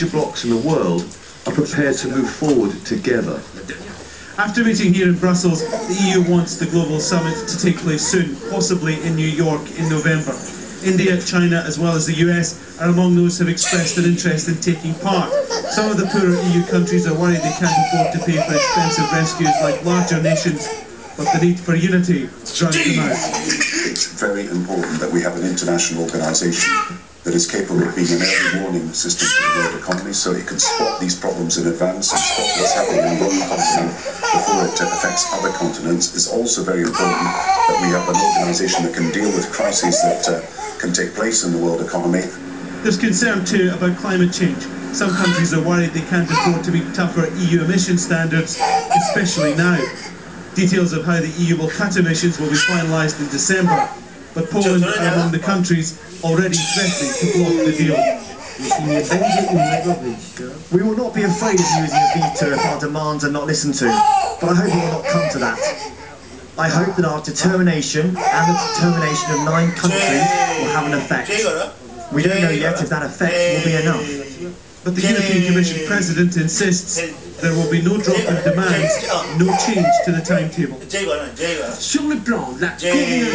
Major blocs in the world are prepared to move forward together. After meeting here in Brussels, the EU wants the global summit to take place soon, possibly in New York in November. India, China, as well as the US, are among those who have expressed an interest in taking part. Some of the poorer EU countries are worried they can't afford to pay for expensive rescues like larger nations, but the need for unity drives them out. It's very important that we have an international organisation that is capable of being an early warning system for the world economy, so it can spot these problems in advance and spot what's happening in one continent before it affects other continents. It's also very important that we have an organisation that can deal with crises that can take place in the world economy. There's concern too about climate change. Some countries are worried they can't afford to meet tougher EU emission standards, especially now. Details of how the EU will cut emissions will be finalised in December, but Poland are among the countries already threatening to block the deal. We will not be afraid of using a veto if our demands are not listened to, but I hope it will not come to that. I hope that our determination and the determination of 9 countries will have an effect. We don't know yet if that effect will be enough. But the European Commission President insists there will be no drop in demands, no change to the timetable.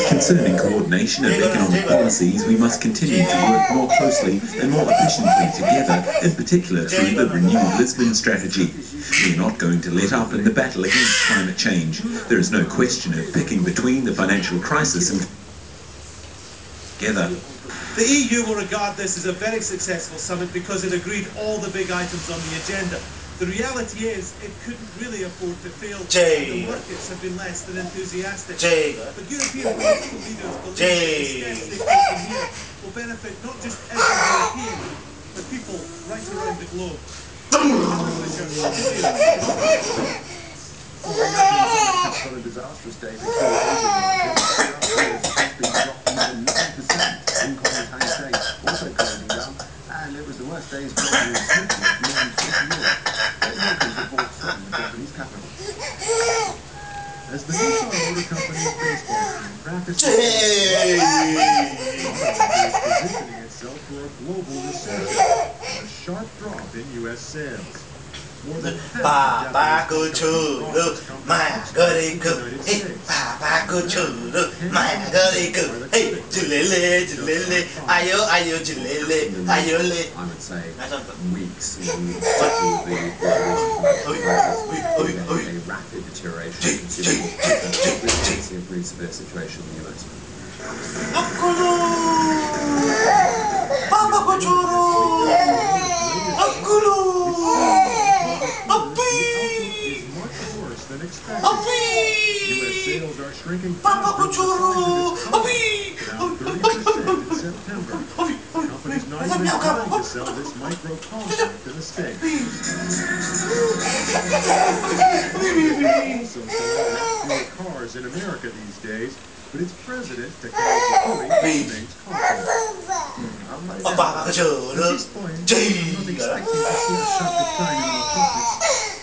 Concerning coordination of economic policies, we must continue to work more closely and more efficiently together, in particular through the renewed Lisbon strategy. We are not going to let up in the battle against climate change. There is no question of picking between the financial crisis and together. The EU will regard this as a very successful summit because it agreed all the big items on the agenda. The reality is, it couldn't really afford to fail, and the markets have been less than enthusiastic. But European political leaders believe that the steps they've taken here will benefit not just every European, but people right around the globe. On a disastrous day, the also closing down, and it was the worst day's problem in Switzerland for more than 50 years. Workers have bought from the Japanese capital. As the Nissan Motor Company's baseball team practices positioning itself for a global recession, a sharp drop in U.S. sales. More than half Papa go chulu, my goody go. Hey, Papa go chulu, my goody go. Hey, chulele, chulele, ayo, chulele, ayole. I would say weeks in a rapid deterioration considering the pretty severe situation in the US. Papa go chulu, akulu. U.S. sales are shrinking faster in September. Companies not even trying to sell this micro compact in the States. Also selling fewer cars in America these days, but its president, remains confident. At this point, I'm not expecting to see a sharp decline in our profits.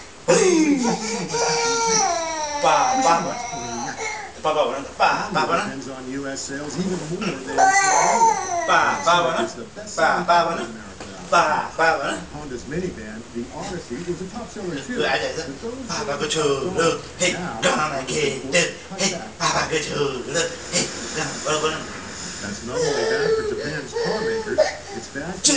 Depends on U.S. sales even more than Honda's minivan, the Odyssey, was a top seller too. That's not only bad for Japan's car makers, it's bad for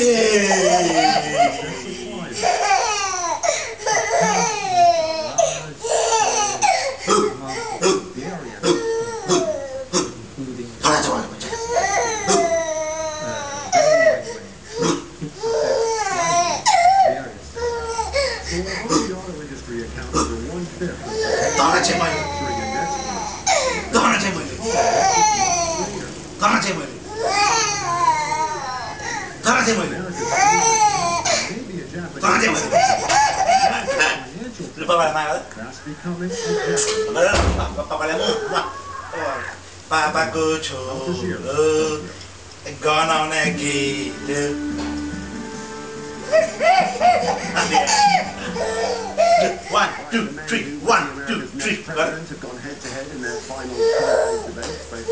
Papa go chulu, gone on that gate. 1, 2, 3, 1, 2, 3. Presidents have gone head to head in their final debate. Both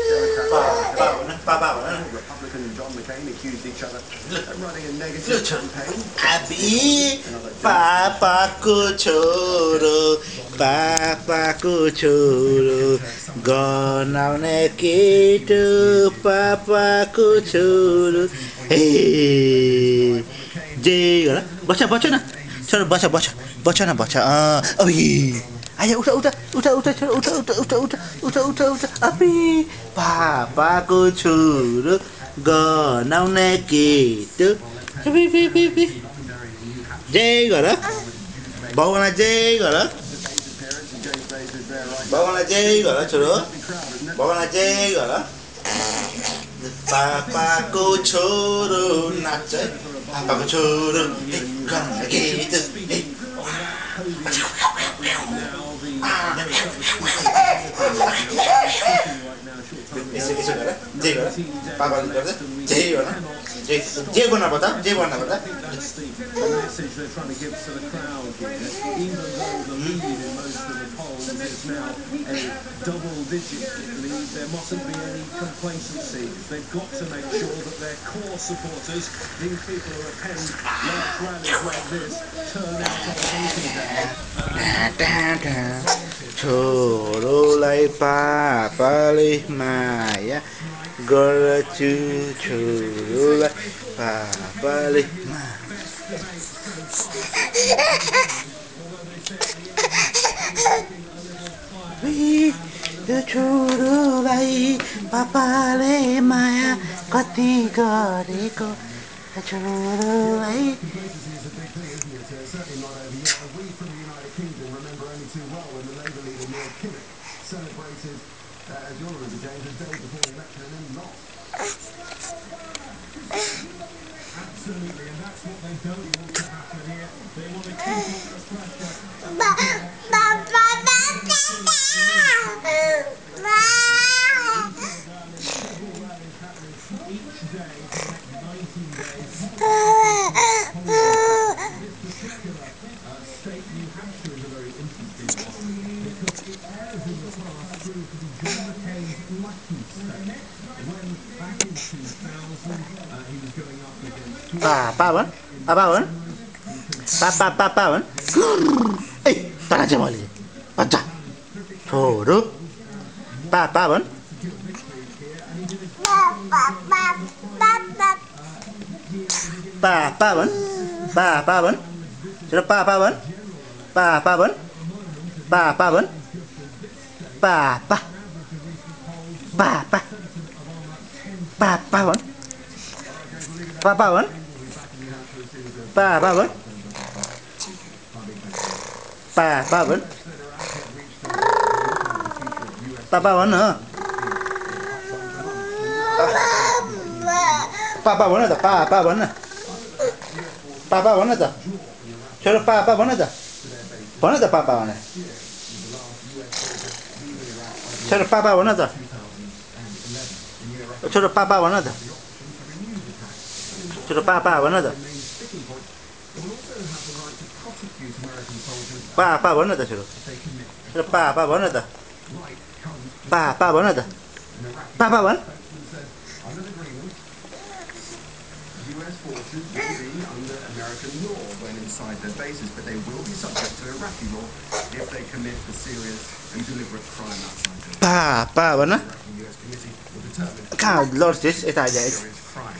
Democrats and Republican John McCain accused each other of running a negative campaign. Abi, Papaku choro, Papaku choro, ganaune ketu, Papaku choro. Hey, Jay, baca na, choro baca na. Abi, ayo udah, choro, udah, Abi, Papaku choro, ganaune ketu. Bi. Jay gọi đó. Bố là Jay gọi đó. Bố là Jay gọi đó choro. Bố là Jay gọi đó. Papa cô choro nache. Papa cô choro. Con cái gì Eso gọi đó. Jay gọi đó. Papa gọi đó. Jay gọi đó. Jay buona bata. The message they're trying to give to the crowd here, even though the lead in most of the polls is now a double-digit lead, there mustn't be any complacency. They've got to make sure that their core supporters, these people who attend large rallies like this, turn out on voting day. Choro lai papa li maya, gora chu choro lai papa li maya. Vi choro lai papa li maya, kati गरेको choro lai. Certainly not over yet. We from the United Kingdom remember only too well when the Labour leader Neil Kinnock celebrated, as you'll remember, James, the day before the election and then lost. Absolutely, and that's what they don't want to happen here. They want to keep up the pressure. Each day for the next 19 days. State New Hampshire is a very interesting one because it airs in the past proved to be John McCain's lucky state when back in 2000 he was going up against Papawan. Tara aja balik. Baca. Choro. Papawan. Sudah Papawan. Papawan. US forces will be under American law when inside their bases, but they will be subject to Iraqi law if they commit a serious and deliberate crime outside their Papawan. The US committee will determine Kau lord this, itu aja. serious crime.